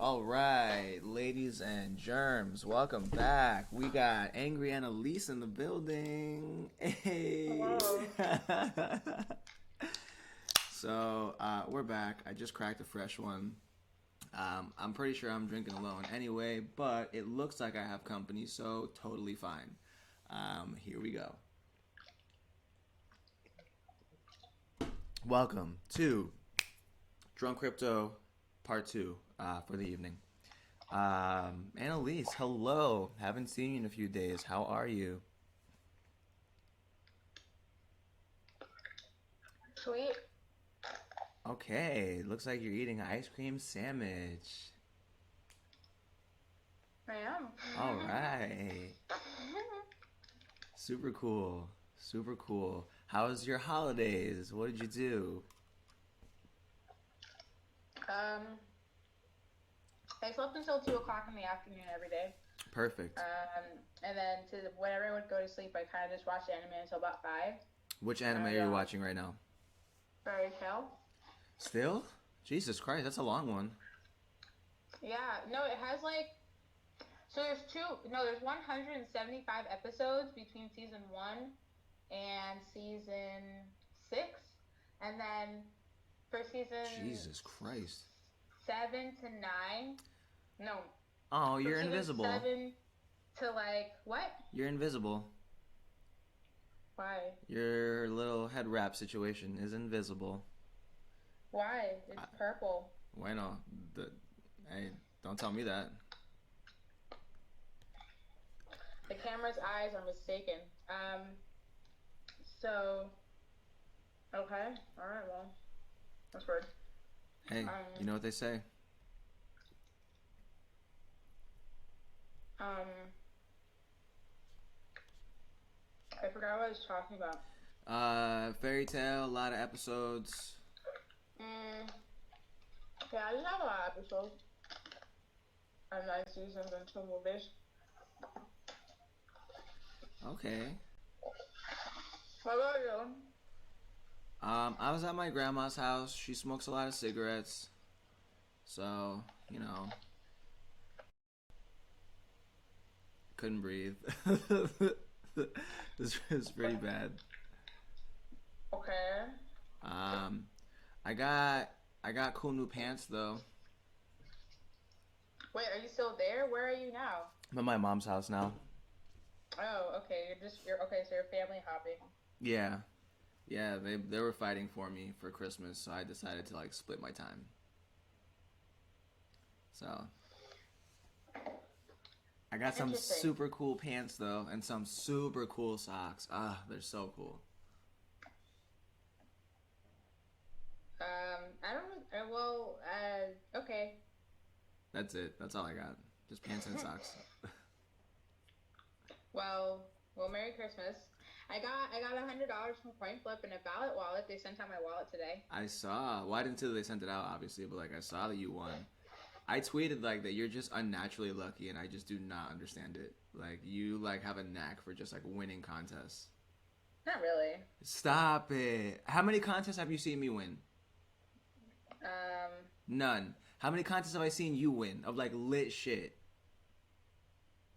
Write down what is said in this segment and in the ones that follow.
All right, ladies and germs, welcome back. We got Angry Annalise in the building. Hey. Hello. So we're back. I just cracked a fresh one. I'm pretty sure I'm drinking alone anyway, but it looks like I have company, so totally fine. Here we go. Welcome to Drunk Crypto Part 2 for the evening. Annalise, hello. Haven't seen you in a few days. How are you? Sweet. Okay, looks like you're eating an ice cream sandwich. I am. All right. Super cool. Super cool. How was your holidays? What did you do? I slept until 2 o'clock in the afternoon every day. Perfect. And then when everyone would go to sleep, I kind of just watched anime until about 5. Which anime are you watching right now? Fairy Tail. Still? Jesus Christ, that's a long one. Yeah, no, it has there's 175 episodes between season 1 and season 6. And then for season Jesus Christ. 7 to 9, no. Oh, from you're season invisible. 7 to what? You're invisible. Why? Your little head wrap situation is invisible. Why? It's purple. Why not? Hey, don't tell me that. The camera's eyes are mistaken. So, okay. Alright, well. That's weird. Hey, you know what they say? I forgot what I was talking about. Fairy Tail, a lot of episodes. Yeah, I just have a lot of episodes. And 9 seasons and 2 movies. Okay. What about you? I was at my grandma's house. She smokes a lot of cigarettes. So, couldn't breathe. This was pretty bad. Okay. I got cool new pants though. Wait, are you still there? Where are you now? I'm at my mom's house now. Oh, okay. You're okay, so you're family hopping. Yeah. Yeah, they were fighting for me for Christmas, so I decided to split my time. So I got some super cool pants though, and some super cool socks. They're so cool. Okay. That's it. That's all I got. Just pants and socks. Well, Merry Christmas. I got $100 from CoinFlip in a ballot wallet. They sent out my wallet today. I saw. Well, I didn't see that they sent it out, obviously, but I saw that you won. I tweeted that you're just unnaturally lucky, and I just do not understand it. You have a knack for just winning contests. Not really. Stop it. How many contests have you seen me win? None. How many contests have I seen you win of lit shit?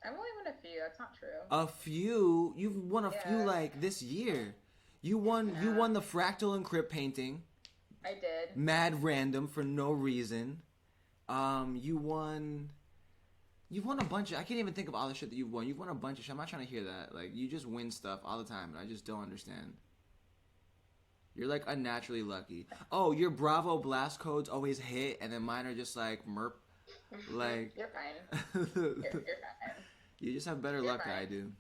I've only won a few. That's not true. A few? You've won a few this year. You won the Fractal Encrypt painting. I did. Mad random for no reason. You won a bunch of, I can't even think of all the shit that you've won. You've won a bunch of shit. I'm not trying to hear that. You just win stuff all the time, and I just don't understand. You're unnaturally lucky. Oh, your Bravo blast codes always hit, and then mine are just merp. You're fine. You're fine. You just have better luck than I do.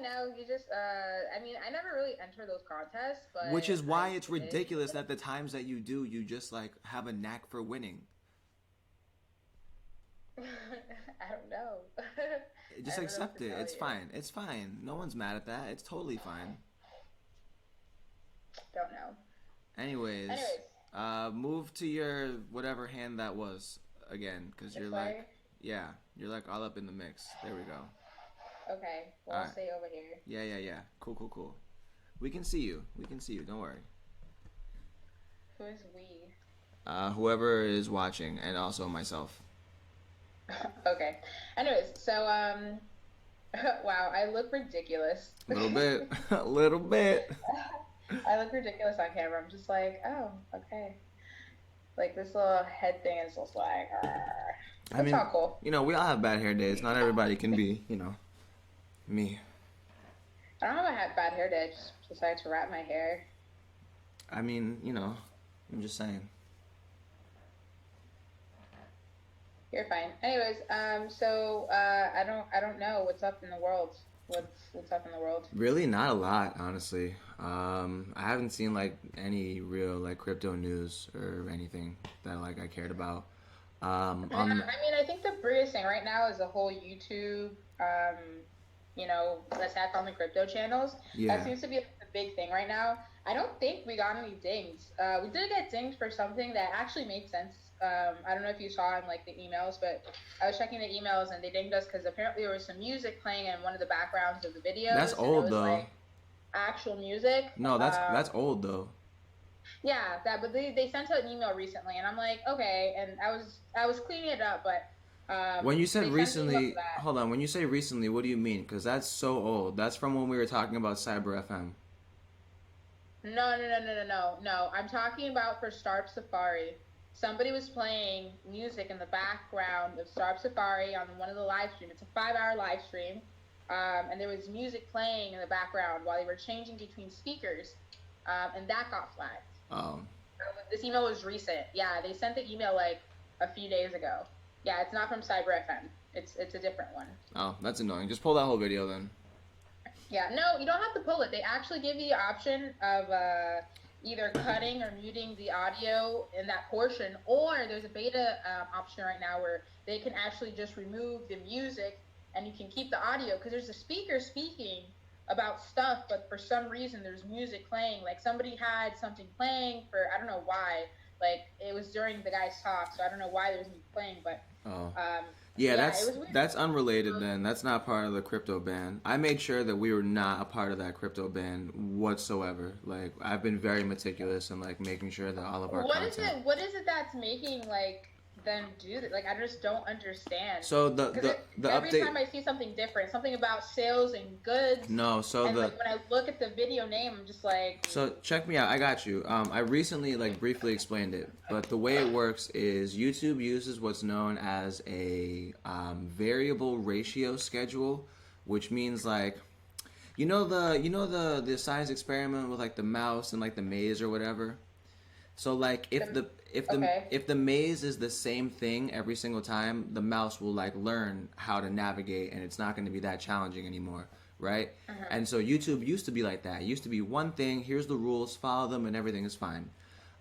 No, you just, I never really enter those contests, but... Which is why it's ridiculous that the times that you do, you just, have a knack for winning. I don't know. Just accept it. It's fine. It's fine. No one's mad at that. It's totally fine. Don't know. Anyways, move to your whatever hand that was again, because you're yeah, you're all up in the mix. There we go. Okay, well, I'll stay over here. Yeah. Cool. We can see you. Don't worry. Who is we? Whoever is watching, and also myself. Okay. Anyways, so wow, I look ridiculous. A little bit, a little bit. I look ridiculous on camera. I'm just like, oh, okay. Like this little head thing is just like, I it's mean, all cool. we all have bad hair days. Not everybody can be, me. I don't have a bad hair day. I just decided to wrap my hair. I mean, I'm just saying. You're fine. Anyways, so I don't know what's up in the world. What's up in the world? Really, not a lot, honestly. I haven't seen like any real like crypto news or anything that like I cared about. I mean, I think the biggest thing right now is the whole YouTube, let's hack on the crypto channels. Yeah. That seems to be the big thing right now. I don't think we got any dings. We did get dinged for something that actually made sense. I don't know if you saw in like the emails, but I was checking the emails and they dinged us because apparently there was some music playing in one of the backgrounds of the videos. That's old though. Like, actual music. No, that's old though. Yeah, but they sent out an email recently, and I'm like, okay, and I was cleaning it up, but when you said recently, hold on. When you say recently, what do you mean? Because that's so old. That's from when we were talking about Cyber FM. No. I'm talking about for Startup Safari. Somebody was playing music in the background of Startup Safari on one of the live streams. It's a 5-hour live stream, and there was music playing in the background while they were changing between speakers, and that got flagged. Oh. This email was recent. Yeah, they sent the email like a few days ago. Yeah, it's not from Cyber FM. It's a different one. Oh, that's annoying. Just pull that whole video then. Yeah, no, you don't have to pull it. They actually give you the option of either cutting or muting the audio in that portion, or there's a beta option right now where they can actually just remove the music and you can keep the audio because there's a speaker speaking about stuff, but for some reason there's music playing. Like somebody had something playing for, I don't know why, like it was during the guy's talk, so I don't know why there's music playing, but yeah, that's unrelated then. That's not part of the crypto ban. I made sure that we were not a part of that crypto ban whatsoever. Like I've been very meticulous in like making sure that all of our content. What is it that's making like them do that? Like I just don't understand. So the every update. time I see something different, something about sales and goods. No, so and like when I look at the video name, I'm just like. So check me out. I got you. I recently like briefly explained it, but the way it works is YouTube uses what's known as a variable ratio schedule, which means like. The science experiment with like the mouse and like the maze or whatever. So like if the maze is the same thing every single time, the mouse will like learn how to navigate and it's not going to be that challenging anymore, right? Uh-huh. And so YouTube used to be like that. It used to be one thing, here's the rules, follow them and everything is fine.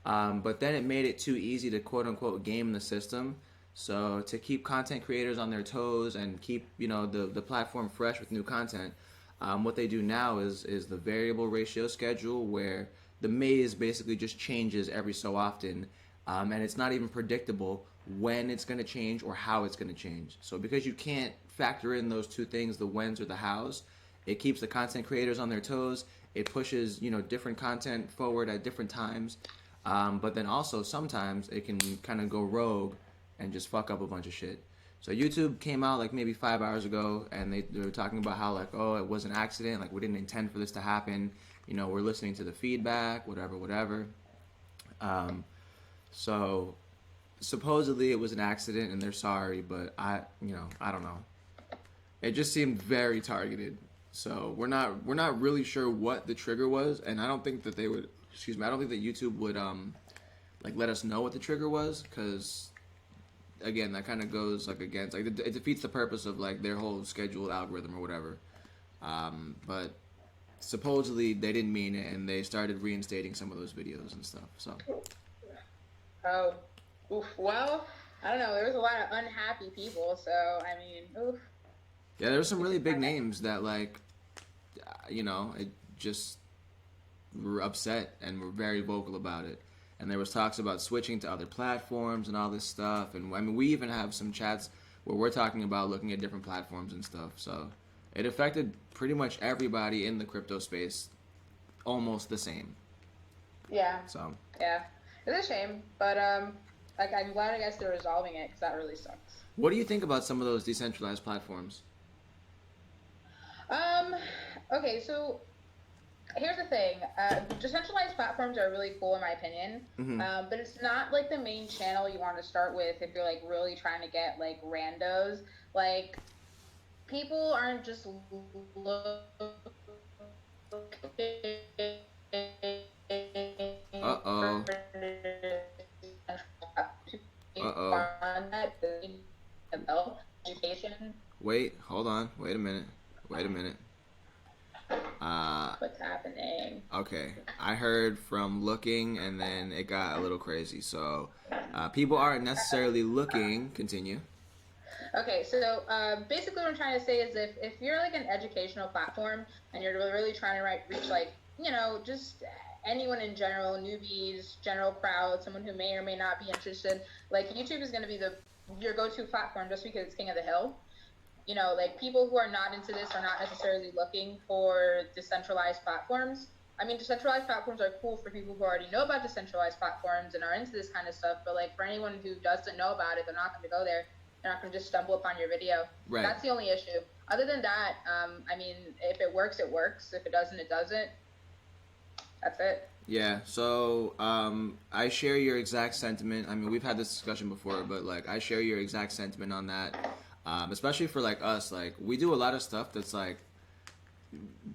But then it made it too easy to quote unquote game the system. So to keep content creators on their toes and keep, the platform fresh with new content, what they do now is the variable ratio schedule where the maze basically just changes every so often, and it's not even predictable when it's going to change or how it's going to change. So because you can't factor in those two things, the whens or the hows, it keeps the content creators on their toes. It pushes, different content forward at different times, but then also sometimes it can kind of go rogue and just fuck up a bunch of shit. So YouTube came out like maybe 5 hours ago, and they were talking about how like, oh, it was an accident, like we didn't intend for this to happen. We're listening to the feedback, whatever. So supposedly it was an accident and they're sorry, but I don't know. It just seemed very targeted. So we're not really sure what the trigger was, and I don't think that I don't think that YouTube would like let us know what the trigger was, because again, that kind of goes like against, like it defeats the purpose of like their whole scheduled algorithm or whatever. But supposedly they didn't mean it, and they started reinstating some of those videos and stuff. So. Oh, oof. Well, I don't know. There was a lot of unhappy people, so I mean, oof. Yeah, there were some really big names that like, it just were upset and were very vocal about it. And there was talks about switching to other platforms and all this stuff. And I mean, we even have some chats where we're talking about looking at different platforms and stuff. So it affected pretty much everybody in the crypto space almost the same. Yeah. So. Yeah. It's a shame, but like I'm glad I guess they're resolving it because that really sucks. What do you think about some of those decentralized platforms? Um, okay, so here's the thing. Decentralized platforms are really cool in my opinion, Hmm. but it's not like the main channel you want to start with if you're like really trying to get like randos. Like people aren't just Uh looking for oh. Uh oh. that education. Wait, hold on. Wait a minute. Wait a minute. Uh, What's happening? okay. I heard from looking and then it got a little crazy. So, people aren't necessarily looking. Continue. Okay, so basically, what I'm trying to say is, if you're like an educational platform and you're really trying to reach like just anyone in general, newbies, general crowd, someone who may or may not be interested, like YouTube is going to be the your go-to platform just because it's king of the hill. Like people who are not into this are not necessarily looking for decentralized platforms. I mean, decentralized platforms are cool for people who already know about decentralized platforms and are into this kind of stuff. But like for anyone who doesn't know about it, they're not going to go there. They're not going to just stumble upon your video. Right. That's the only issue. Other than that, I mean, if it works, it works. If it doesn't, it doesn't. That's it. Yeah, so I share your exact sentiment. I mean, we've had this discussion before, but like I share your exact sentiment on that. Especially for like us, like we do a lot of stuff that's like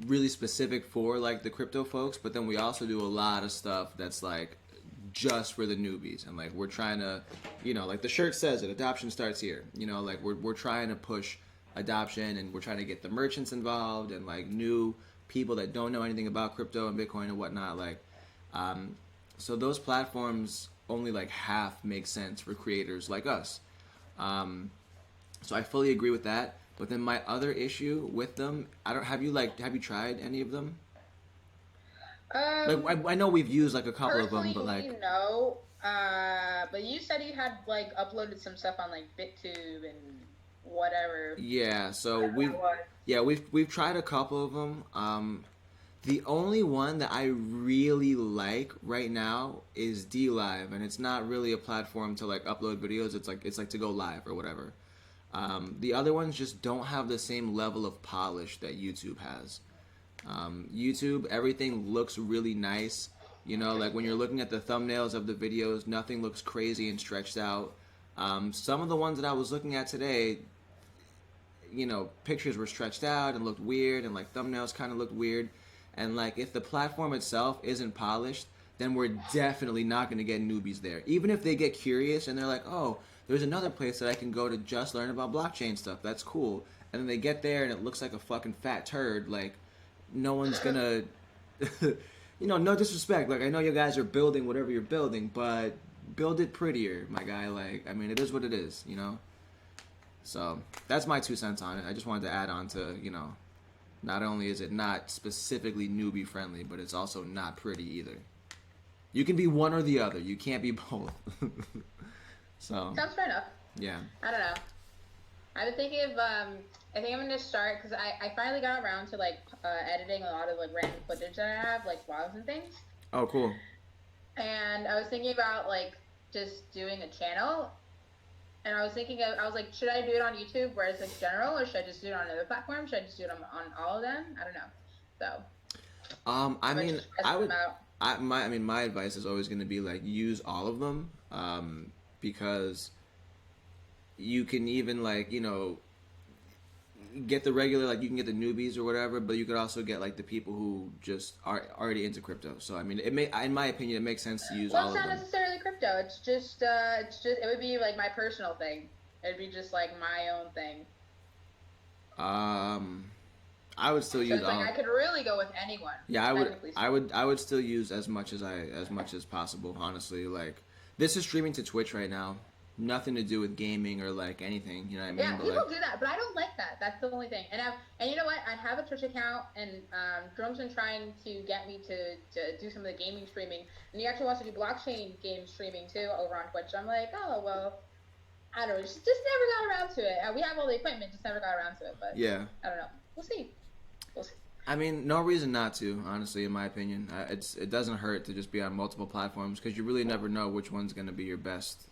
really specific for like the crypto folks, but then we also do a lot of stuff that's like just for the newbies, and like we're trying to, like the shirt says it, adoption starts here. Like we're trying to push adoption, and we're trying to get the merchants involved and like new people that don't know anything about crypto and Bitcoin and whatnot. Like, so those platforms only like half make sense for creators like us. Um, so I fully agree with that. But then my other issue with them, I don't have you tried any of them? Like Um, I know we've used like a couple of them, Personally, but like no. But you said you had like uploaded some stuff on like BitTube and whatever. yeah, so Whatever that was. we've tried a couple of them. The only one that I really like right now is D Live, and it's not really a platform to like upload videos. It's like to go live or whatever. The other ones just don't have the same level of polish that YouTube has. YouTube, everything looks really nice. Like when you're looking at the thumbnails of the videos, nothing looks crazy and stretched out. Some of the ones that I was looking at today, pictures were stretched out and looked weird, and like thumbnails kind of looked weird. And like if the platform itself isn't polished, then we're definitely not going to get newbies there. Even if they get curious and they're like, oh, there's another place that I can go to just learn about blockchain stuff. That's cool. And then they get there and it looks like a fucking fat turd. Like, no one's gonna, no disrespect. Like, I know you guys are building whatever you're building, but build it prettier, my guy. Like, I mean, it is what it is. So that's my 2 cents on it. I just wanted to add on to, not only is it not specifically newbie friendly, but it's also not pretty either. You can be one or the other. You can't be both. So Sounds fair enough. yeah. I don't know. I've been thinking of I think I'm gonna start because I finally got around to like editing a lot of like random footage that I have, like vlogs and things. Oh, cool. And I was thinking about like just doing a channel. And I was like, should I do it on YouTube where it's like general, or should I just do it on another platform? Should I just do it on all of them? I don't know. So I I'm mean, just I testing would. them out. My advice is always going to be like use all of them, because you can even like get the regular, like you can get the newbies or whatever, but you could also get like the people who just are already into crypto. So I mean, in my opinion, it makes sense to use Well, all it's of not them. necessarily crypto. It would be like my personal thing. It'd be just like my own thing. Um, I would still So use it's like all. I could really go with anyone, Yeah, technically I would still use as much as possible. Honestly, like this is streaming to Twitch right now. Nothing to do with gaming or like anything. You know what I mean? Yeah, But people like, do that, but I don't like that. That's the only thing. And you know what? I have a Twitch account, and Drone's been trying to get me to do some of the gaming streaming, and he actually wants to do blockchain game streaming too over on Twitch. I'm like, oh well, I don't know, just never got around to it. We have all the equipment, just never got around to it. But yeah. I don't know. We'll see. We'll see. I mean, no reason not to, honestly, in my opinion. It doesn't hurt to just be on multiple platforms because you really never know which one's going to be your best,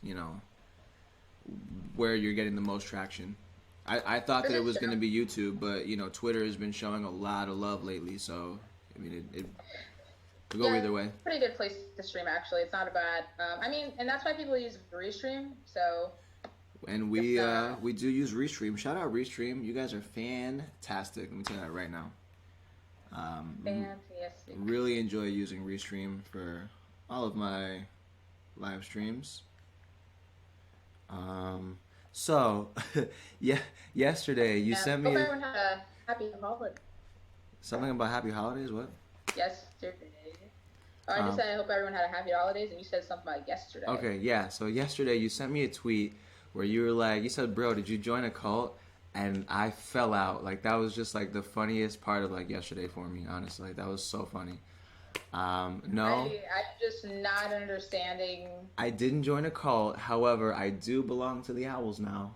where you're getting the most traction. I thought that This it is was going to true. be YouTube, but, Twitter has been showing a lot of love lately, so, I mean, it could go Yeah, either it's way. a pretty good place to stream. Actually, it's not a bad. I mean, and that's why people use Restream. So And it's we do use Restream. Shout out Restream. You guys are fantastic. Let me tell you that right now. fantastic. Really enjoy using Restream for all of my live streams. So, yeah, yesterday you Yeah. sent Hope me everyone had a happy holiday something about Happy Holidays. What? yesterday. Oh, I just Um, said I hope everyone had a happy holidays, and you said something about yesterday. okay, yeah. So yesterday you sent me a tweet where you were like, you said, "Bro, did you join a cult?" And I fell out. Like that was just like the funniest part of like yesterday for me. Honestly, like, that was so funny. No, I'm just not understanding. I didn't join a cult. However, I do belong to the Owls now.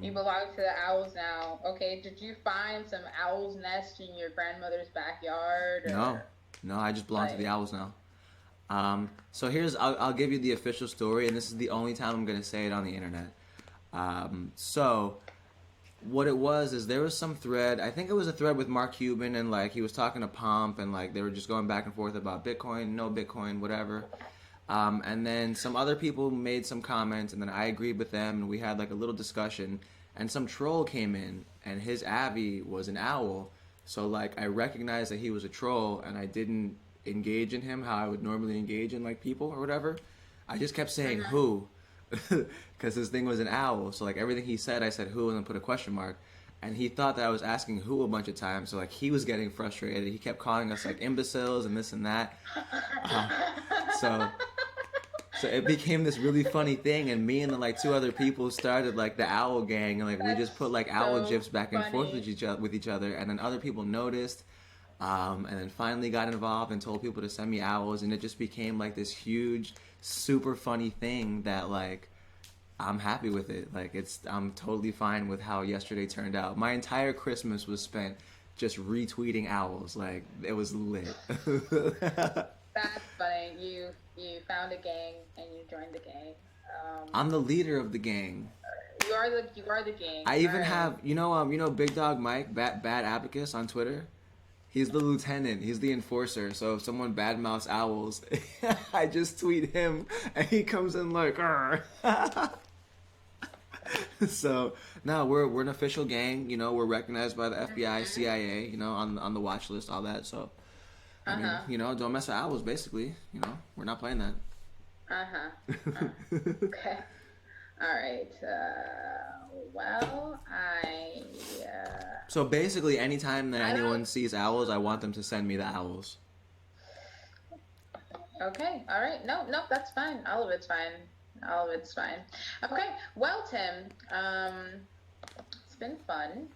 You belong to the owls now. Okay, did you find some owl's nest in your grandmother's backyard, No, or no, I just belong to the like? Owls now. So I'll give you the official story, and this is the only time I'm gonna say it on the internet. So what it was is there was some thread. I think it was a thread with Mark Cuban, and like he was talking to Pomp, and like they were just going back and forth about Bitcoin, no Bitcoin, whatever. And then some other people made some comments, and then I agreed with them, and we had like a little discussion. And some troll came in, and his Avi was an owl. So like I recognized that he was a troll, and I didn't engage in him how I would normally engage in like people or whatever. I just kept saying Mhm. who, because his thing was an owl. So like everything he said, I said who, and then put a question mark. And he thought that I was asking who a bunch of times. So like he was getting frustrated. He kept calling us like imbeciles and this and that. Uh, so so it became this really funny thing, and me and then like two other people started like the owl gang, and like we just put That's like owl so gifs back and forth with funny. each other, and then other people noticed, and then finally got involved and told people to send me owls, and it just became like this huge, super funny thing that like I'm happy with it. Like I'm totally fine with how yesterday turned out. My entire Christmas was spent just retweeting owls. Like it was lit. That's funny. You found a gang and you joined the gang. I'm the leader of the gang. You are the gang. I All even right. have Big Dog Mike, Bad Abacus on Twitter. He's the lieutenant. He's the enforcer. So if someone badmouths owls, I just tweet him, and he comes in like, "Arr." So no, we're an official gang. We're recognized by the FBI, Mhm. CIA. On the watch list, all that. So I Uh mean, huh. don't mess with owls. Basically, we're not playing that. Uh huh. Okay. All right. Well, So basically, anytime that I don't. anyone sees owls, I want them to send me the owls. Okay. All right. No, no, that's fine. All of it's fine. All of it's fine. Okay. Well, Tim, it's been fun.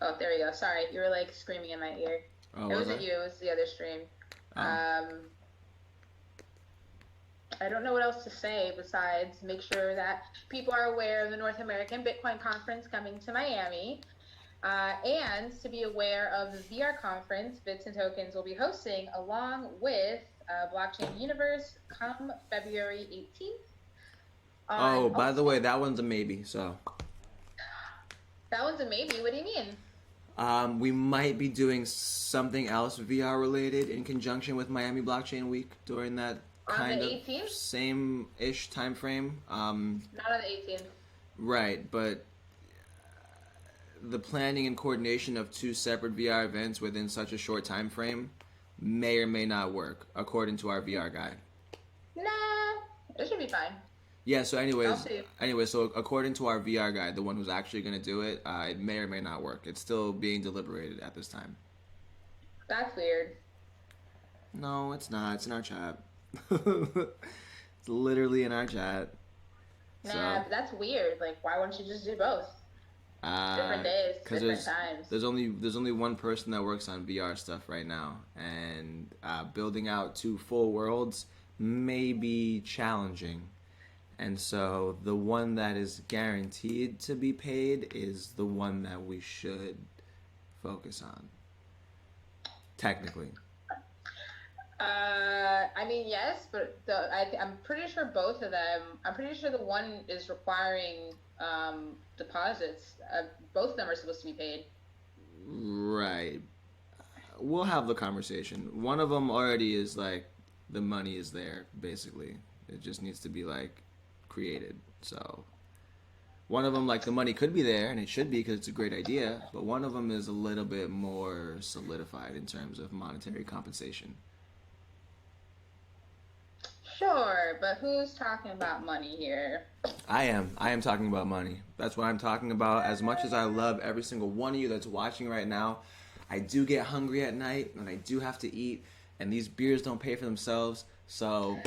Oh, there you go. Sorry, you were like screaming in my ear. Oh, It was wasn't I? you. It was the other stream. Oh. Um, I don't know what else to say besides make sure that people are aware of the North American Bitcoin Conference coming to Miami. And to be aware of the VR conference Bits and Tokens will be hosting along with Blockchain Universe come February 18th. Oh, On by the way, Ultimate, that one's a maybe. So, that one's a maybe. What do you mean? we might be doing something else VR related in conjunction with Miami Blockchain Week during that On the kind of 18th? same-ish time frame. Not on the 18th. Right, but the planning and coordination of two separate VR events within such a short time frame may or may not work, according to our VR guy. Nah, it should be fine. Yeah. So, I'll see. so according to our VR guy, the one who's actually going to do it, it may or may not work. It's still being deliberated at this time. That's weird. No, it's not. It's in our chat. It's literally in our chat. Nah, So, but that's weird. Like, why wouldn't you just do both? Different days, because different times. there's only one person that works on VR stuff right now, and building out two full worlds may be challenging. And so the one that is guaranteed to be paid is the one that we should focus on. technically. I mean, yes, but I'm pretty sure both of them. I'm pretty sure the one is requiring deposits. Both of them are supposed to be paid. Right. We'll have the conversation. One of them already is like the money is there basically. It just needs to be like created. So one of them, like the money could be there and it should be because it's a great idea, but one of them is a little bit more solidified in terms of monetary compensation. Sure, but who's talking about money here? I am. I am talking about money. That's what I'm talking about. As much as I love every single one of you that's watching right now, I do get hungry at night and I do have to eat, and these beers don't pay for themselves. So,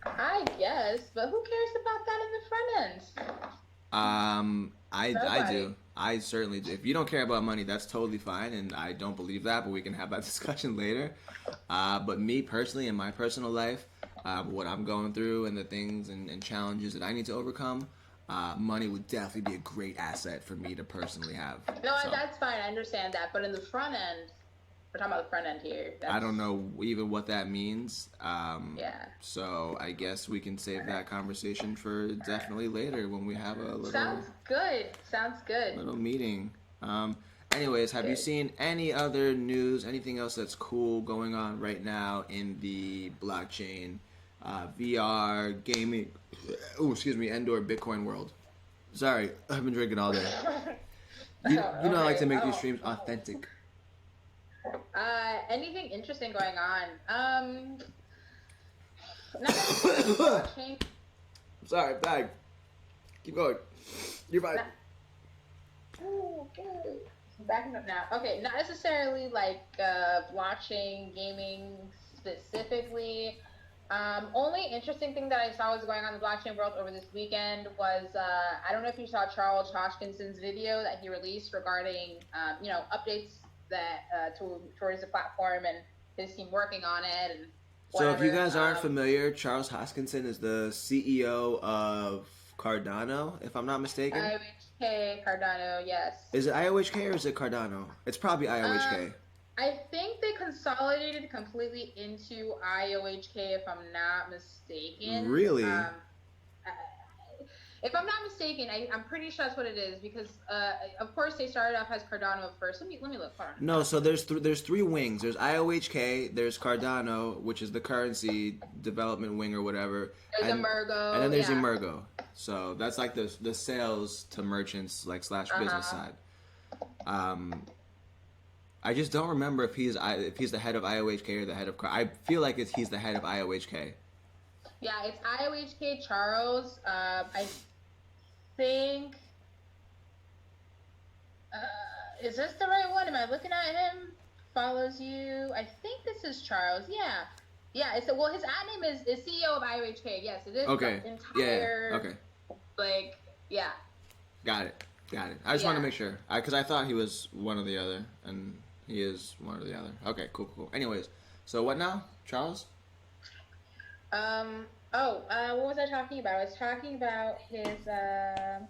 I guess, but who cares about that in the front end? I Nobody. do. I certainly do. If you don't care about money, that's totally fine, and I don't believe that, but we can have that discussion later. But me personally, in my personal life, what I'm going through and the things and challenges that I need to overcome, money would definitely be a great asset for me to personally have. No, So, that's fine. I understand that. But in the front end, we're talking about the front end here. I don't know even what that means. Yeah. So I guess we can save that conversation for definitely later when we have a Sounds good. Sounds good. little meeting. Anyways, have you seen any other news, anything else that's cool going on right now in the blockchain, VR, gaming, and/or Bitcoin world? Sorry, I've been drinking all day. You know I like to make these streams authentic. Anything interesting going on? Not necessarily blockchain. Sorry, bag. Keep going. You're fine. Oh, good. I'm backing up now. Okay, not necessarily like blockchain gaming specifically. Only interesting thing that I saw was going on in the blockchain world over this weekend was I don't know if you saw Charles Hoskinson's video that he released regarding updates that towards the platform and his team working on it and So if you whatever. guys aren't familiar, Charles Hoskinson is the CEO of Cardano, if I'm not mistaken. IOHK Cardano, yes. Is it IOHK or is it Cardano? It's probably IOHK. I think they consolidated completely into IOHK, if I'm not mistaken. Really? If I'm not mistaken, I'm pretty sure that's what it is because, of course, they started off as Cardano at first. Let me look. Hold on. No, so there's three wings. There's IOHK, there's Cardano, which is the currency development wing or whatever. There's Emergo. And then there's yeah. Emergo. So that's like the sales to merchants like / business side. I just don't remember if he's the head of IOHK or the head of I feel like he's the head of IOHK. Yeah, it's IOHK Charles. I think. Is this the right one? Am I looking at him? Follows you. I think this is Charles. Yeah. Yeah. His ad name is CEO of IOHK. Yes, it is. Okay. The entire. Yeah. Okay. Like, yeah. Got it. I just want to make sure because I thought he was one or the other, and he is one or the other. Okay. Cool. Anyways, so what now, Charles? What was I talking about? I was talking about his, I'm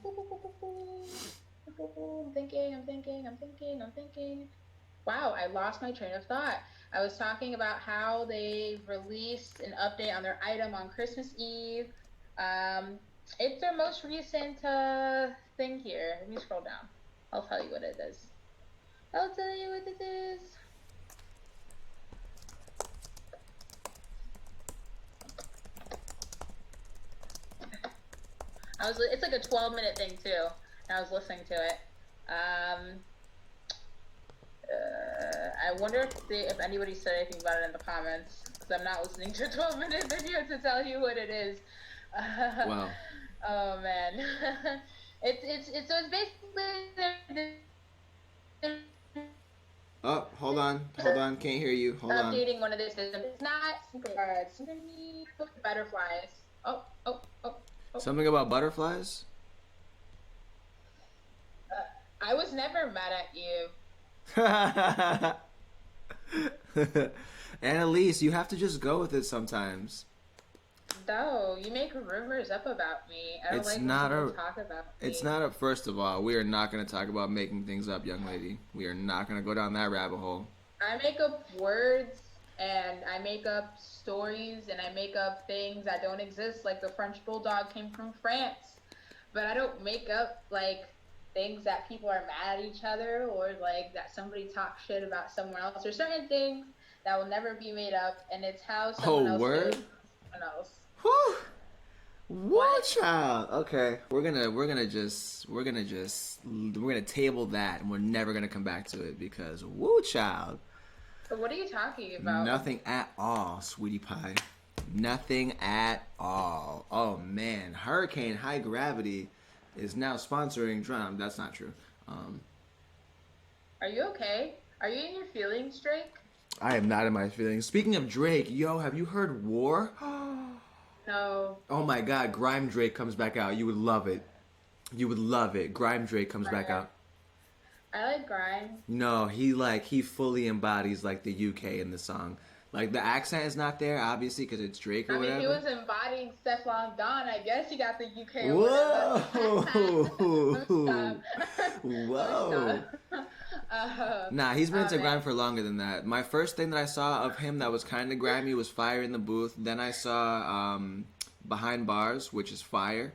thinking. Wow, I lost my train of thought. I was talking about how they released an update on their item on Christmas Eve. It's their most recent, thing here. Let me scroll down. I'll tell you what it is. It's like a 12-minute thing too, and I was listening to it. I wonder if anybody said anything about it in the comments, because I'm not listening to a 12-minute video to tell you what it is. Wow. Oh man, it's basically Oh, hold on, can't hear you. Hold on. updating one of their systems. It's not symphony butterflies. Oh. Something about butterflies? I was never mad at you. Annalise, you have to just go with it sometimes. No, you make rumors up about me. I don't It's like not when a- people talk about me. It's not a. First of all, we are not going to talk about making things up, young lady. We are not going to go down that rabbit hole. I make up words and I make up stories and I make up things that don't exist. Like the French bulldog came from France, but I don't make up like things that people are mad at each other or like that somebody talks shit about someone else. There's certain things that will never be made up, and it's how Oh, someone else word. feels about someone else. Whew. What What? child? Okay, we're gonna table that, and we're never gonna come back to it because woo child, So what are you talking about? nothing at all, sweetie pie, nothing at all. Oh man, Hurricane High Gravity is now sponsoring Drum. That's not true. Um, Are you okay? Are you in your feelings, Drake? I am not in my feelings. Speaking of Drake, yo, have you heard War? No. Oh my God, Grime Drake comes back out. You would love it. You would love it. Grime Drake comes back out. I like grime. No, he fully embodies like the UK in the song. Like the accent is not there, obviously, because it's Drake or I mean, whatever. he was embodying Stefflon Don. I guess he got the UK or Whoa! whatever. Whoa! Nah, he's been into man. grime for longer than that. My first thing that I saw of him that was kind of grimy was Fire in the Booth. Then I saw Behind Bars, which is fire.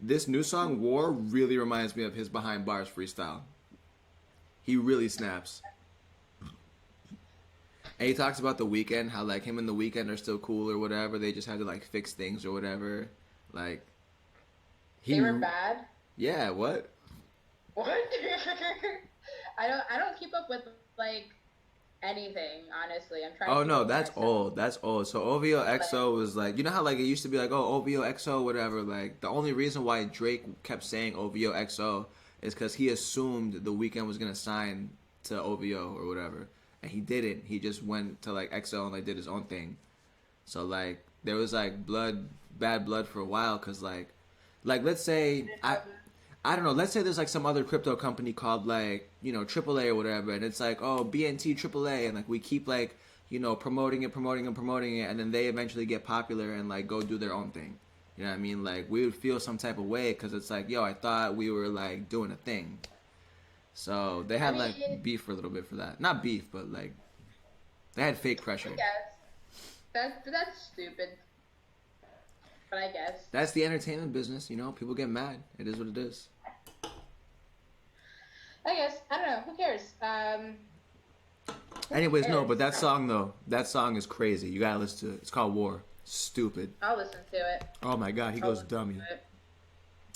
This new song, War, really reminds me of his Behind Bars freestyle. He really snaps. And he talks about The Weeknd, how like him and The Weeknd are still cool or whatever. They just had to like fix things or whatever. Like They were bad. Yeah, what? What? I don't keep up with like anything. Honestly, I'm trying. Oh to keep no, up with that's myself. old. That's old. So OVO XO was like, you know how like it used to be like, oh OVO XO whatever. Like the only reason why Drake kept saying OVO XO is because he assumed The Weeknd was gonna sign to OVO or whatever, and he didn't. He just went to like XO and like did his own thing. So like there was like bad blood for a while, cause like let's say I don't know. Let's say there's like some other crypto company called like, you know, AAA or whatever, and it's like, oh, BNT AAA, and like we keep like, you know, promoting it, and then they eventually get popular and like go do their own thing. You know what I mean? Like we would feel some type of way because it's like, yo, I thought we were like doing a thing. So they had like mean, beef for a little bit for that. Not beef, but like they had fake pressure. I guess that's stupid. But I guess. That's the entertainment business, you know. People get mad. It is what it is. I guess. I don't know. Who cares? Anyways, no, but that song though, that song is crazy. You gotta listen to it. It's called War. Stupid. I'll listen to it. Oh my God, he I'll goes listen to dummy. it.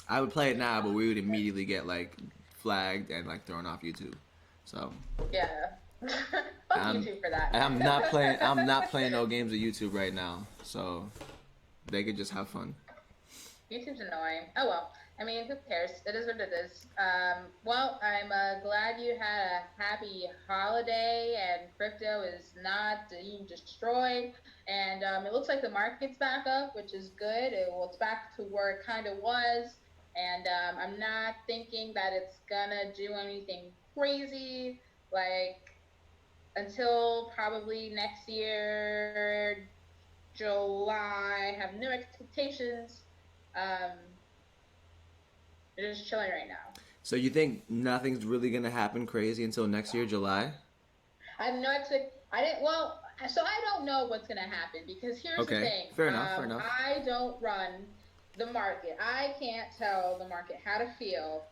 I would play it now, but we would immediately get like flagged and like thrown off YouTube. So Yeah. Fuck YouTube for that. I'm not playing. I'm not playing no games with YouTube right now. So they could just have fun. YouTube's annoying. Oh well. I mean, who cares? It is what it is. Well, I'm glad you had a happy holiday and crypto is not being destroyed. And it looks like the market's back up, which is good. It's back to where it kind of was. And I'm not thinking that it's gonna do anything crazy, like until probably next year, July. I have no expectations. They're just chilling right now. So you think nothing's really gonna happen crazy until next year, July? I have no I didn't. Well, so I don't know what's gonna happen because here's the thing. Fair enough. Fair enough. I don't run the market. I can't tell the market how to feel.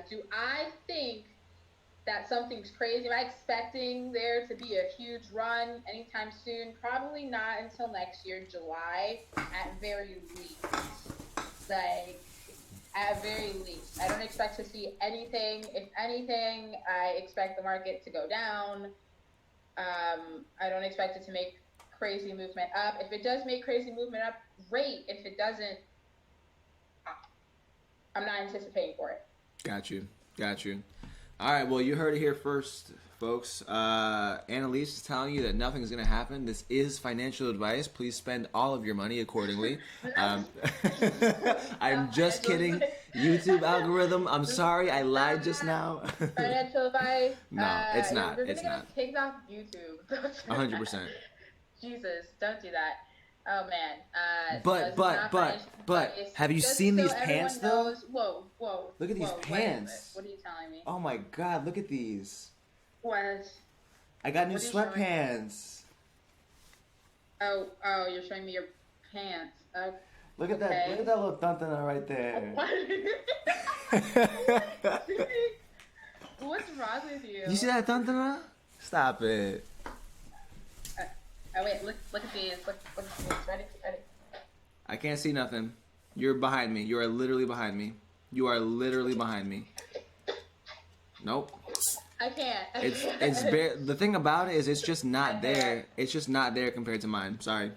Do I think that something's crazy? Am I expecting there to be a huge run anytime soon? Probably not until next year, July, at very least. Like, at very least. I don't expect to see anything. If anything, I expect the market to go down. I don't expect it to make crazy movement up. If it does make crazy movement up, great. If it doesn't, I'm not anticipating for it. Got you. All right, well, you heard it here first, folks. Annalise is telling you that nothing's going to happen. This is financial advice. Please spend all of your money accordingly. I'm just kidding. YouTube algorithm, I'm sorry, I lied just now. Financial advice? No, it's not. We're It's gonna not. get kicked off YouTube. 100%. Jesus, don't do that. Oh man. But, have you Just seen so these pants, everyone though? knows- Whoa. Look at these whoa, pants. What are you telling me? Oh my God, look at these. What? I got new What are you showing? sweatpants. Oh, you're showing me your pants. Look at that. Look at that little tantana right there. What's wrong with you? You see that tantana? Stop it. Oh wait, look at these. Look at these. Ready? I can't see nothing. You're behind me. You are literally behind me. You are literally behind me. Nope. I can't. It's the thing about it is it's just not there. It's just not there compared to mine. Sorry.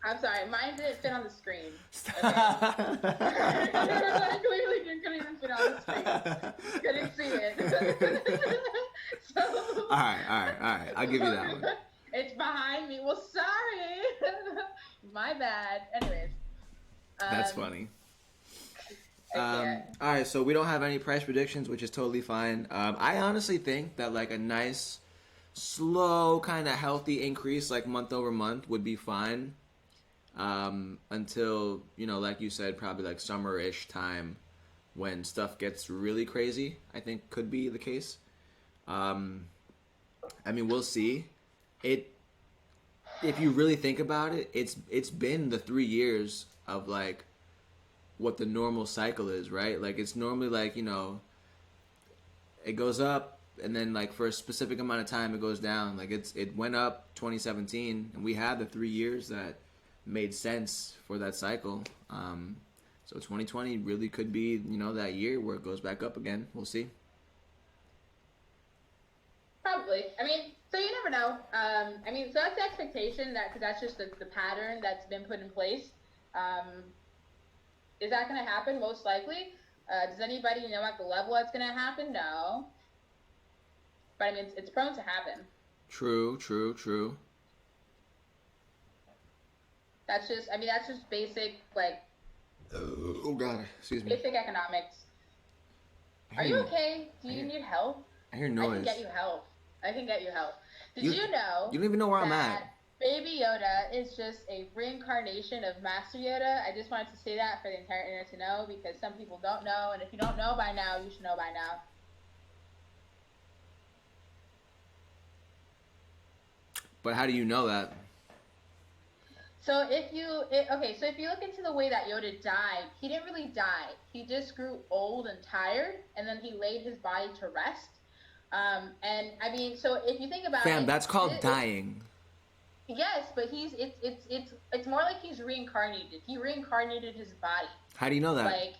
I'm sorry, mine didn't fit on the screen. Stop. Okay. Clearly, you couldn't even fit on the screen. Couldn't see it. So. All right. I'll give you that one. It's behind me. Well, sorry. My bad. Anyways. That's funny. Okay. All right, so we don't have any price predictions, which is totally fine. I honestly think that like a nice, slow, kind of healthy increase, like month over month, would be fine. Until, you know, like you said, probably like summer-ish time when stuff gets really crazy, I think could be the case. I mean, we'll see. If you really think about it, it's been the 3 years of like what the normal cycle is, right? Like it's normally like, you know, it goes up and then like for a specific amount of time it goes down. Like it went up 2017 and we had the 3 years that made sense for that cycle. So 2020 really could be, you know, that year where it goes back up again. We'll see. Probably. I mean, so you never know. I mean, so that's the expectation because that's just the pattern that's been put in place. Is that going to happen? Most likely. Does anybody know at the level that's going to happen? No. But I mean, it's prone to happen. True. That's just basic, like. Oh God, excuse me. Basic economics. Are you okay? Do you need help? I hear noise. I can get you help. Did you know? You don't even know where I'm at. Baby Yoda is just a reincarnation of Master Yoda. I just wanted to say that for the entire internet to know because some people don't know, and if you don't know by now, you should know by now. But how do you know that? So if you look into the way that Yoda died, he didn't really die. He just grew old and tired, and then he laid his body to rest. And I mean, so if you think about it, that's called dying. Yes, but it's more like he's reincarnated. He reincarnated his body. How do you know that? Like,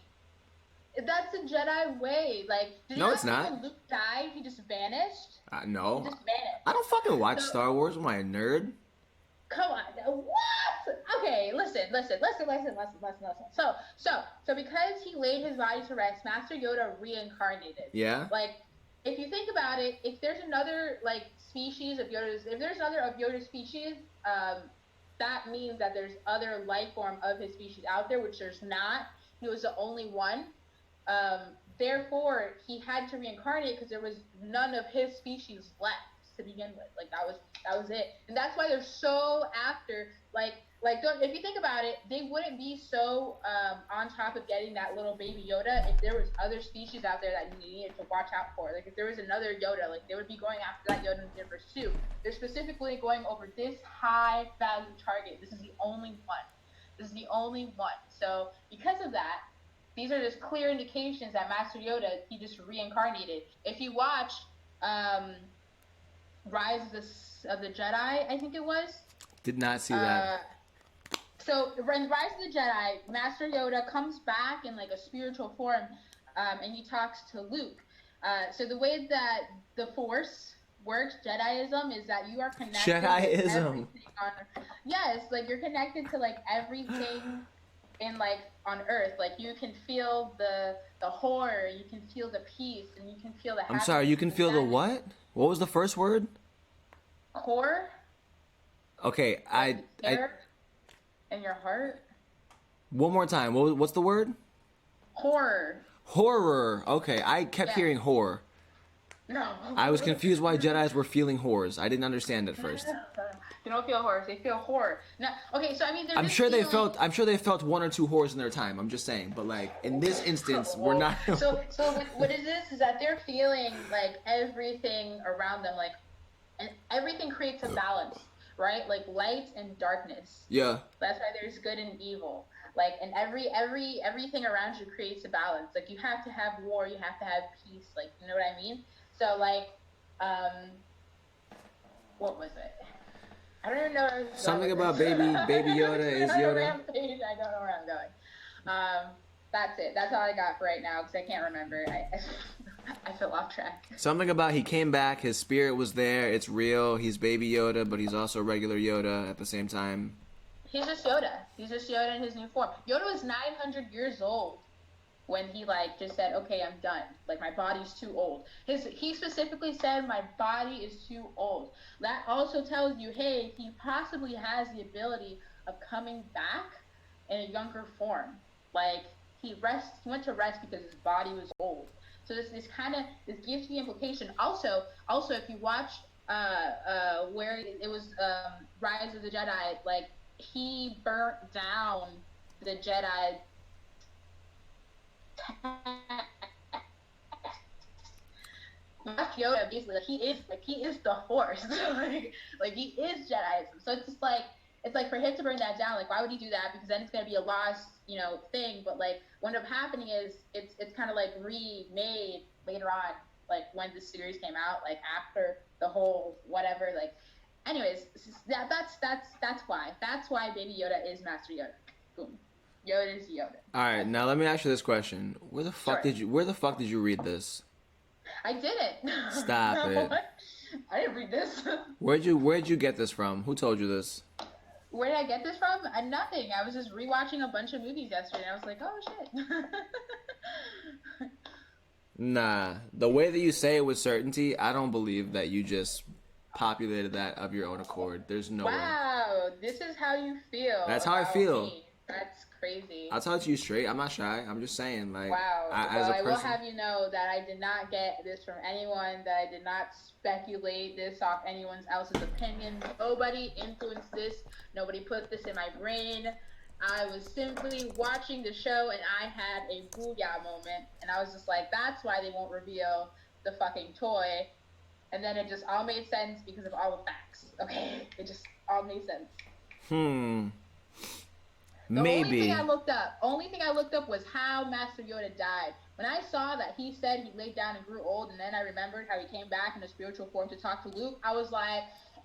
that's the Jedi way. Like, no, it's not. When Luke died, he just vanished. No. He just vanished. I don't fucking watch Star Wars. Am I a nerd? Come on, what? Okay, listen. So because he laid his body to rest, Master Yoda reincarnated. Yeah. Like, if you think about it, if there's another like species of Yoda's, if there's another of Yoda's species, that means that there's other life form of his species out there, which there's not. He was the only one. Therefore, he had to reincarnate because there was none of his species left to begin with. Like that was it, and that's why they're so after if you think about it, they wouldn't be so on top of getting that little baby Yoda if there was other species out there that you needed to watch out for. Like if there was another Yoda, like they would be going after that Yoda in pursuit. They're specifically going over this high value target. This is the only one. So because of that, these are just clear indications that Master Yoda, he just reincarnated. If you watch Rise of the Jedi, I think it was. Did not see that. So in Rise of the Jedi, Master Yoda comes back in like a spiritual form, and he talks to Luke. So the way that the Force works, Jediism, is that you are connected. Jediism. Yes, like you're connected to like everything in like on Earth. Like you can feel the horror, you can feel the peace, and you can feel the happiness. I'm sorry, you can feel the what? What was the first word? Horror. Okay, in your heart. One more time. What's the word? Horror. Horror. Okay, I kept hearing horror. No. I was confused why Jedis were feeling horrors. I didn't understand at first. They don't feel horrors. They feel horror. No. Okay, so I mean, I'm sure they felt one or two horrors in their time. I'm just saying, but like in this instance, we're not. So what is this? Is that they're feeling like everything around them, like and everything creates a balance, right? Like light and darkness. Yeah. That's why there's good and evil. Like, and everything around you creates a balance. Like, you have to have war, you have to have peace. Like, you know what I mean? So, like, what was it? I don't even know where I was going Something with about this. Baby Yoda is On a Yoda. rampage. I don't know where I'm going. That's it. That's all I got for right now because I can't remember. I fell off track. Something about he came back, his spirit was there, it's real, he's Baby Yoda, but he's also regular Yoda at the same time. He's just Yoda. He's just Yoda in his new form. Yoda was 900 years old when he like just said, "Okay, I'm done. Like my body's too old." He specifically said, "My body is too old." That also tells you, hey, he possibly has the ability of coming back in a younger form. Like he went to rest because his body was old. So this gives the implication. Also, if you watch where it was Rise of the Jedi, like he burnt down the Jedi Yoda basically he is the Force. like he is Jediism. So it's like for him to burn that down, like why would he do that? Because then it's gonna be a lost, thing. But like what ended up happening is it's kind of like remade later on, like when the series came out, like after the whole whatever, like anyways, that's why Baby Yoda is Master Yoda. Boom. Yoda is Yoda. All right, now let me ask you this question: Where the fuck did you read this? I didn't. Stop it. I didn't read this. Where'd you get this from? Who told you this? Where did I get this from? Nothing. I was just rewatching a bunch of movies yesterday, and I was like, oh shit. Nah, the way that you say it with certainty, I don't believe that you just populated that of your own accord. There's no way. Wow, this is how you feel. That's how I feel. Me. That's crazy. I'll tell it to you straight. I'm not shy. I'm just saying, like, wow. I will have you know that I did not get this from anyone, that I did not speculate this off anyone else's opinion. Nobody influenced this. Nobody put this in my brain. I was simply watching the show and I had a booyah moment. And I was just like, that's why they won't reveal the fucking toy. And then it just all made sense because of all the facts. Okay? It just all made sense. The Maybe. only thing I looked up was how Master Yoda died. When I saw that he said he laid down and grew old, and then I remembered how he came back in a spiritual form to talk to Luke, I was like,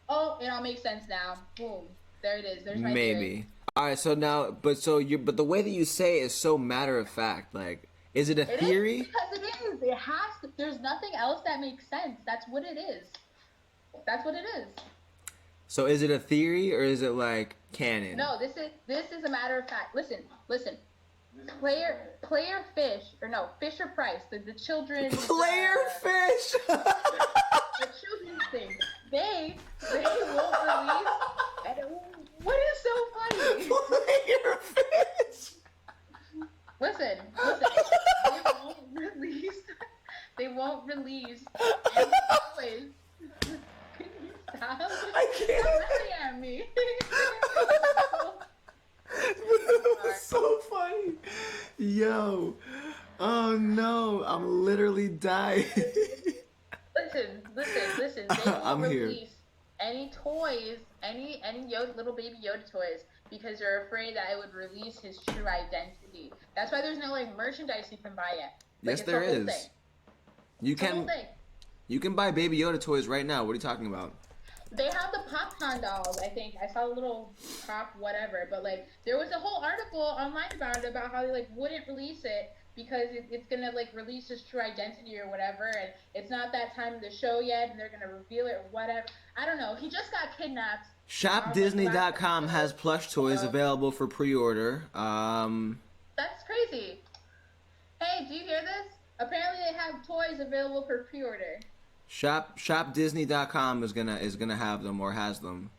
oh, it all makes sense now. Boom. There it is. There's my theory. All right, so now, but the way that you say it is so matter of fact. Like, is it a theory? Because it is. It has to. There's nothing else that makes sense. That's what it is. That's what it is. So is it a theory or is it like canon? No, this is a matter of fact. Listen. Fisher Price, the children. Player Fish. The children's thing. They won't release. What is so funny? Player Fish. Listen. They won't release. Anyways. Stop. I can't. Stop laughing at me. That was so funny. Yo. Oh no. I'm literally dying. Listen. They won't release here. any toys, any little baby Yoda toys, because they're afraid that it would release his true identity. That's why there's no like merchandise you can buy yet. Yes, there is. Thing. You can buy Baby Yoda toys right now. What are you talking about? They have the popcorn dolls, I think. I saw a little pop whatever, but like there was a whole article online about it, about how they like wouldn't release it because it's gonna like release his true identity or whatever, and it's not that time of the show yet, and they're gonna reveal it or whatever. I don't know. He just got kidnapped. ShopDisney.com has plush toys available for pre-order. That's crazy. Hey, do you hear this? Apparently they have toys available for pre-order. ShopDisney.com is gonna have them or has them.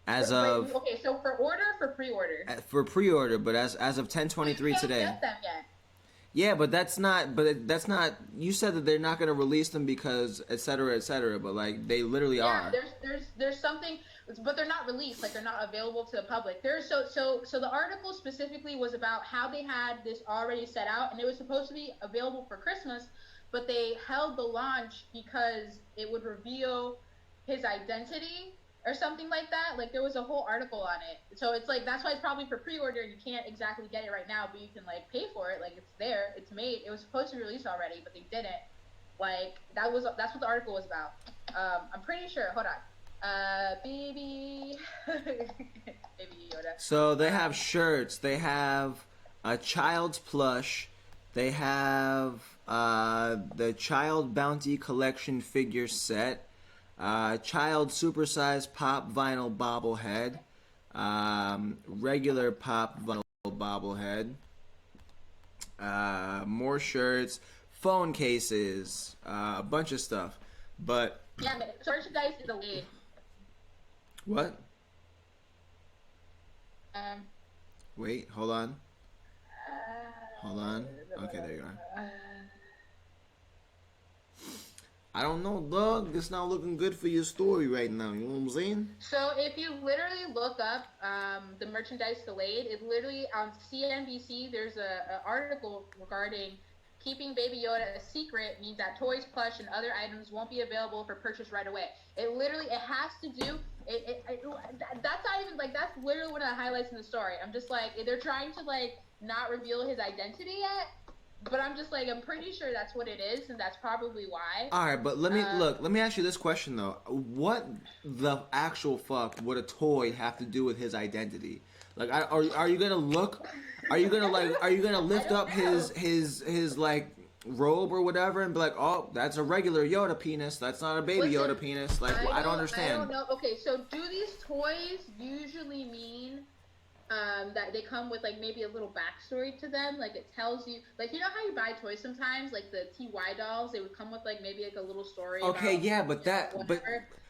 Okay, so for order or for pre-order? For pre-order, but as of 10/23 today. Get them yet. Yeah, but that's not. You said that they're not gonna release them because et cetera, but like they literally are. There's something, but they're not released. Like they're not available to the public. So the article specifically was about how they had this already set out, and it was supposed to be available for Christmas, but they held the launch because it would reveal his identity or something like that. Like there was a whole article on it. So it's like that's why it's probably for pre-order. You can't exactly get it right now, but you can like pay for it. Like it's there, it's made. It was supposed to be released already, but they didn't. Like that's what the article was about. I'm pretty sure. Hold on. Baby, baby Yoda. So they have shirts. They have a child's plush. They have the Child Bounty Collection figure set. Child supersized pop vinyl bobblehead. Regular pop vinyl bobblehead. More shirts. Phone cases. A bunch of stuff. But... Yeah, but merchandise is delayed. What? Wait, hold on. Hold on. Okay, there you are. I don't know, dog. It's not looking good for your story right now. You know what I'm saying? So if you literally look up the merchandise delayed, it literally on CNBC there's a article regarding keeping Baby Yoda a secret means that toys, plush, and other items won't be available for purchase right away. It literally has to do. That's not even like that's literally one of the highlights in the story. I'm just like they're trying to like not reveal his identity yet. But I'm just like, I'm pretty sure that's what it is, and that's probably why. All right, but let me ask you this question though: what the actual fuck would a toy have to do with his identity? Like, are you gonna look? Are you gonna lift up his like robe or whatever and be like, oh, that's a regular Yoda penis. That's not a baby Yoda penis. Like, I don't understand. I don't know. Okay, so do these toys usually mean? That they come with like maybe a little backstory to them, like it tells you, like you know how you buy toys sometimes, like the TY dolls, they would come with like maybe like a little story. Okay, about, yeah, but that, but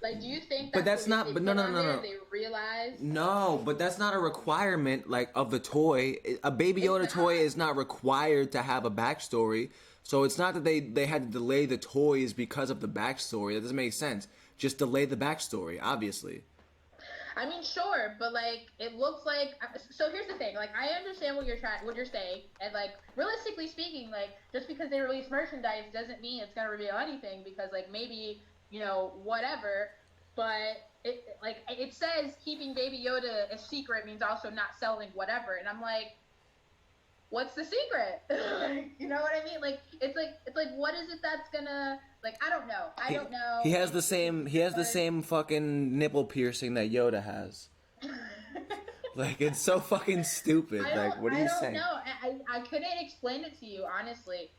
like, do you think? But that's not. But no. They realize. No, but that's not a requirement like of the toy. A Baby Yoda toy is not required to have a backstory. So it's not that they had to delay the toys because of the backstory. That doesn't make sense. Just delay the backstory, obviously. I mean, sure, but like it looks like. So here's the thing: like I understand what you're saying, and like realistically speaking, like just because they release merchandise doesn't mean it's gonna reveal anything. Because like maybe whatever, but it says keeping Baby Yoda a secret means also not selling whatever, and I'm like, what's the secret? You know what I mean? Like it's like what is it that's gonna like I don't know. He has the same fucking nipple piercing that Yoda has. Like it's so fucking stupid. Like what are you saying? I don't know. I couldn't explain it to you honestly.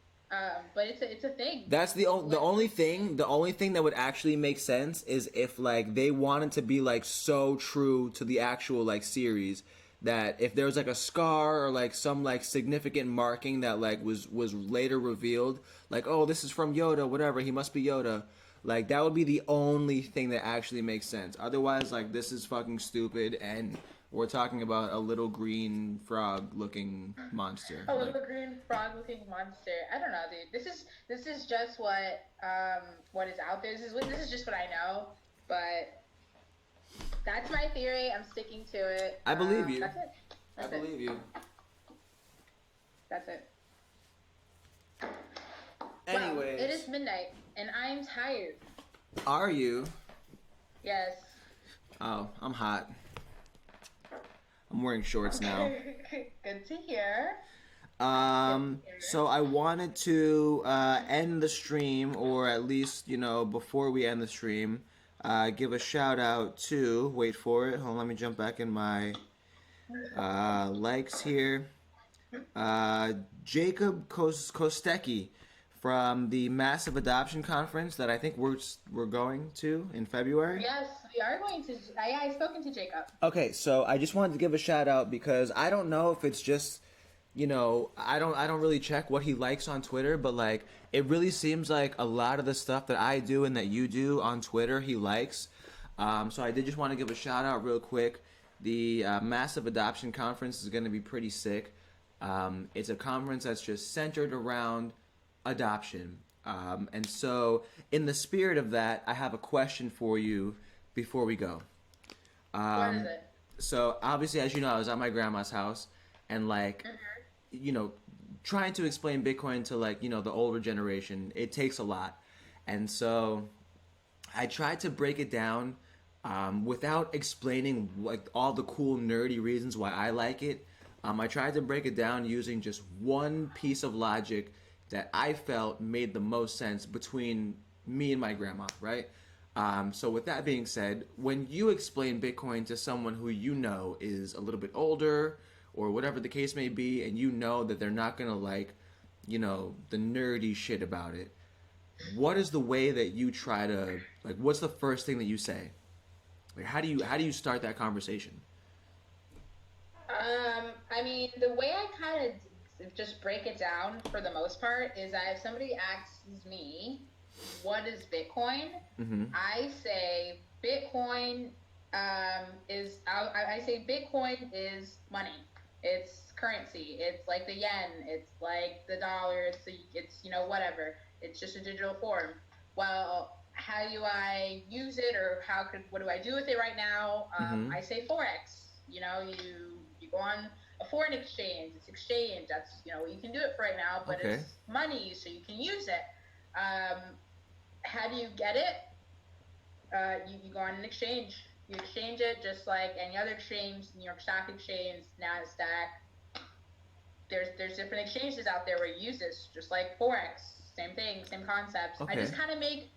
But it's a thing. That's the only thing that would actually make sense is if like they wanted to be like so true to the actual like series that if there was like a scar or like some like significant marking that like was later revealed, like, oh, this is from Yoda, whatever, he must be Yoda, like that would be the only thing that actually makes sense. Otherwise, like, this is fucking stupid and we're talking about a little green frog looking monster. A little green frog looking monster. I don't know, dude. This is just what is out there. This is just what I know, but that's my theory. I'm sticking to it. I believe you. That's it. I believe you. That's it. Anyways. Well, it is midnight, and I'm tired. Are you? Yes. Oh, I'm hot. I'm wearing shorts now. Good to hear. So I wanted to end the stream, or at least, before we end the stream, give a shout out to, wait for it, hold on, let me jump back in my likes here. Jacob Kostecki from the Massive Adoption Conference that I think we're going to in February. Yes, we are going to. I've spoken to Jacob. Okay, so I just wanted to give a shout out because I don't know if it's just, I don't really check what he likes on Twitter, but like it really seems like a lot of the stuff that I do and that you do on Twitter he likes. So I did just want to give a shout out real quick. The Massive Adoption Conference is going to be pretty sick. It's a conference that's just centered around adoption. And so in the spirit of that, I have a question for you before we go. What is it? So obviously, as you know, I was at my grandma's house and like, trying to explain Bitcoin to like, the older generation, it takes a lot. And so I tried to break it down without explaining like all the cool nerdy reasons why I like it. I tried to break it down using just one piece of logic that I felt made the most sense between me and my grandma, right? So with that being said, when you explain Bitcoin to someone who you know is a little bit older or whatever the case may be, and you know that they're not gonna like, the nerdy shit about it, what is the way that you try to like? What's the first thing that you say? Like, how do you start that conversation? I mean, the way I kind of just break it down for the most part is that if somebody asks me, what is Bitcoin? Mm-hmm. I say Bitcoin I say Bitcoin is money. It's currency. It's like the yen. It's like the dollar. It's whatever. It's just a digital form. Well, how do I use it, or what do I do with it right now? Mm-hmm. I say forex. You go on a foreign exchange. It's exchange. That's you can do it for right now, but Okay. it's money, so you can use it. Um, how do you get it? You go on an exchange. You exchange it just like any other exchange, New York Stock Exchange, Nasdaq. There's different exchanges out there where you use this, just like forex. Same thing, same concepts. I Okay. just kind of make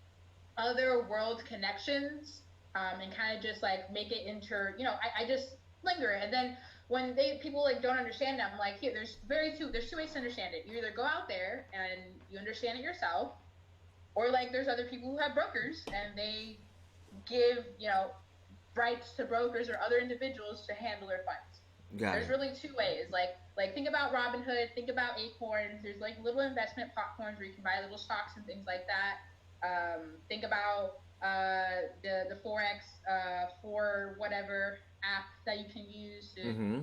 other world connections, and kind of just like make it I just linger, and then when people like don't understand it, I'm like, here, there's two ways to understand it. You either go out there and you understand it yourself, or like there's other people who have brokers and they give rights to brokers or other individuals to handle their funds. Got There's it. really two ways. Like think about Robinhood, think about Acorns. There's like little investment platforms where you can buy little stocks and things like that. Think about the forex for whatever app that you can use to Mm-hmm.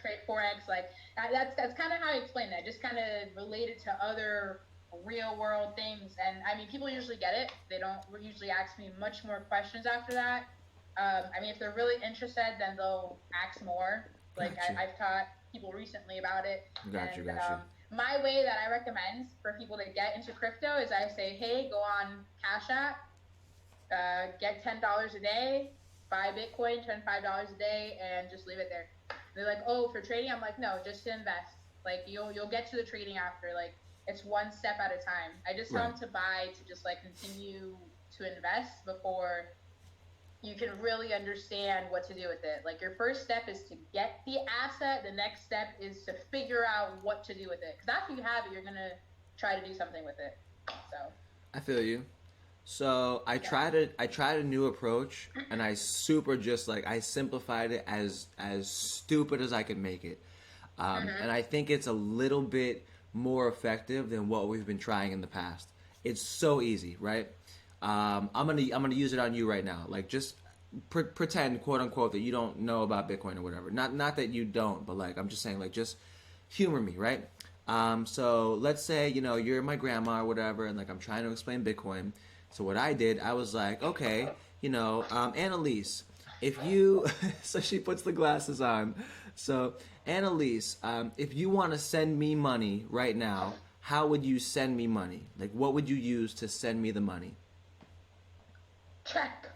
trade forex. Like that's kind of how I explain that. Just kind of related to other real world things. And I mean, people usually get it. They don't usually ask me much more questions after that. I mean, if they're really interested, then they'll ask more. Like Got you. I've taught people recently about it, Got you. and Got you. my way that I recommend for people to get into crypto is I say, hey, go on Cash App, get $10 a day, buy Bitcoin, turn $5 a day, and just leave it there. They're like, oh, for trading? I'm like, no, just to invest. Like you'll get to the trading after. Like it's one step at a time. I just tell Right. them to buy to just like continue to invest before you can really understand what to do with it. Like your first step is to get the asset. The next step is to figure out what to do with it. Because after you have it, you're gonna try to do something with it. So I feel you. So yeah. I tried a new approach, and I super just like I simplified it as stupid as I could make it, and Mhm. I think it's a little bit more effective than what we've been trying in the past. It's so easy, right? I'm gonna use it on you right now. Like just pretend, quote unquote, that you don't know about Bitcoin or whatever. Not that you don't, but like I'm just saying, like just humor me, right? So let's say you're my grandma or whatever, and like I'm trying to explain Bitcoin. So what I did, I was like, okay, Annalise, if you, so she puts the glasses on. So Annalise, if you want to send me money right now, how would you send me money? Like, what would you use to send me the money? Check.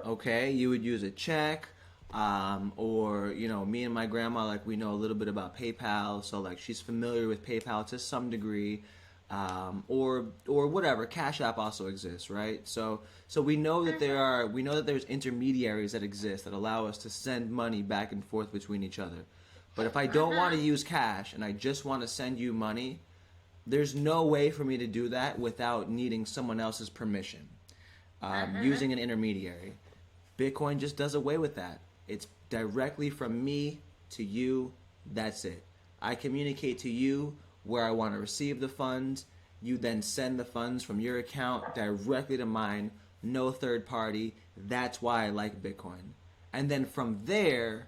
Okay, you would use a check, or me and my grandma, like we know a little bit about PayPal, so like she's familiar with PayPal to some degree, or whatever. Cash App also exists, right? So we know that there's intermediaries that exist that allow us to send money back and forth between each other. But if I don't want to Mhm. use cash and I just want to send you money, there's no way for me to do that without needing someone else's permission, Mhm. using an intermediary. Bitcoin just does away with that. It's directly from me to you. That's it. I communicate to you where I want to receive the funds. You then send the funds from your account directly to mine. No third party. That's why I like Bitcoin. And then from there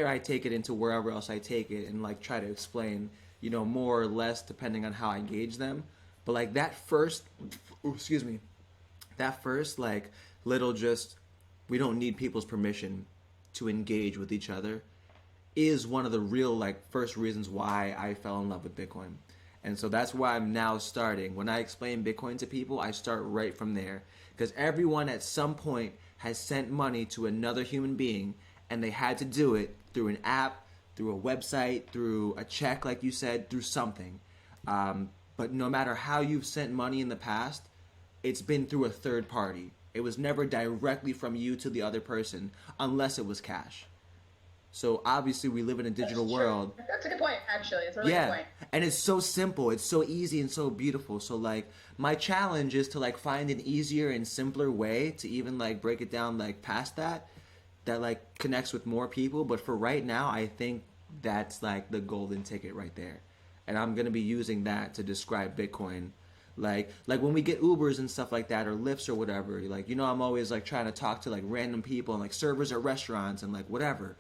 I take it into wherever else I take it and like try to explain, more or less depending on how I engage them. But like that first, excuse me, that first like little just we don't need people's permission to engage with each other is one of the real like first reasons why I fell in love with Bitcoin. And so that's why I'm now starting. When I explain Bitcoin to people, I start right from there. Because everyone at some point has sent money to another human being, and they had to do it through an app, through a website, through a check, like you said, through something. But no matter how you've sent money in the past, it's been through a third party. It was never directly from you to the other person, unless it was cash. So obviously we live in a digital world. That's a good point, actually. It's a really good point. And it's so simple. It's so easy and so beautiful. So like my challenge is to like find an easier and simpler way to even like break it down like past that like connects with more people. But for right now, I think that's like the golden ticket right there. And I'm going to be using that to describe Bitcoin. Like when we get Ubers and stuff like that or Lyfts or whatever, like, you know, I'm always like trying to talk to like random people and like servers at restaurants and like whatever.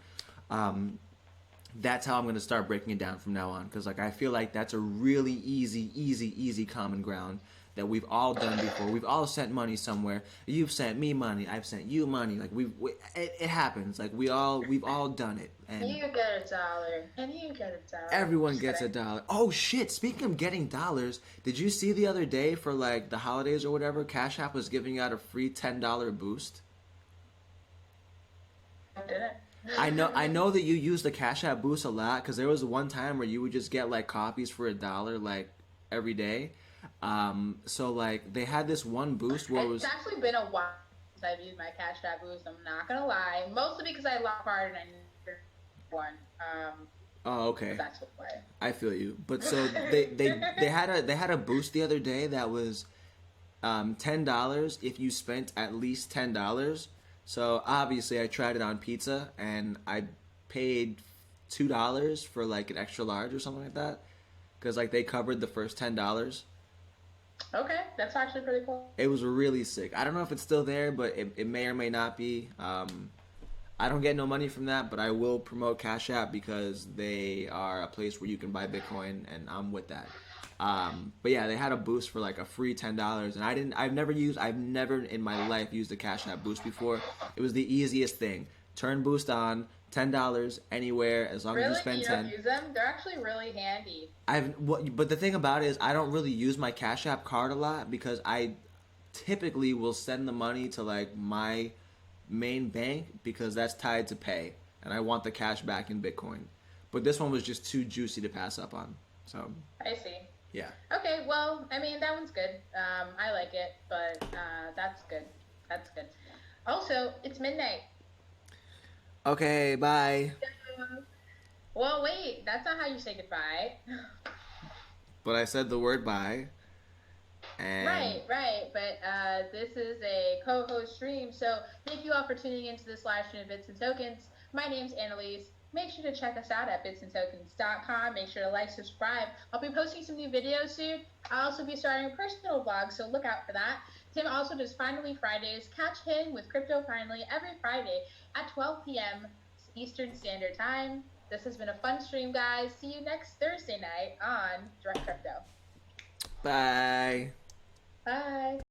That's how I'm going to start breaking it down from now on. Because like I feel like that's a really easy common ground that we've all done before. We've all sent money somewhere. You've sent me money. I've sent you money. Like it happens. Like we've all done it. And you get $1, and you get $1. Everyone gets $1. Oh shit! Speaking of getting dollars, did you see the other day for like the holidays or whatever? Cash App was giving out a free $10 boost. I didn't. I know that you use the Cash App boost a lot because there was one time where you would just get like copies for $1 like every day. So like they had this one boost where it's actually been a while since I've used my Cash App boost. I'm not gonna lie, mostly because I lost card and I never one. Oh, okay. That's why. I feel you. But so they had a boost the other day that was $10 if you spent at least $10. So obviously I tried it on pizza and I paid $2 for like an extra large or something like that because like they covered the first $10. Okay, that's actually pretty cool. It was really sick. I don't know if it's still there, but it may or may not be. I don't get no money from that, but I will promote Cash App because they are a place where you can buy Bitcoin, and I'm with that. But yeah, they had a boost for like a free $10, and I've never in my life used a Cash App boost before. It was the easiest thing. Turn boost on, $10 anywhere as long as you spend 10. Really? You don't use them? They're actually really handy. But the thing about it is I don't really use my Cash App card a lot because I typically will send the money to like my main bank because that's tied to pay, and I want the cash back in Bitcoin. But this one was just too juicy to pass up on. So I see. Yeah. Okay, well, I mean, that one's good. I like it, but that's good. That's good. Also, it's midnight. Okay, bye. Well, wait, that's not how you say goodbye. But I said the word bye. And Right. But this is a co-host stream, so thank you all for tuning into this live stream of Bits and Tokens. My name's Annalise. Make sure to check us out at bitsandtokens.com. Make sure to like, subscribe. I'll be posting some new videos soon. I'll also be starting a personal vlog, so look out for that. Tim also does Finally Fridays. Catch him with Crypto Finally every Friday at 12 p.m. Eastern Standard Time. This has been a fun stream, guys. See you next Thursday night on Direct Crypto. bye. Bye.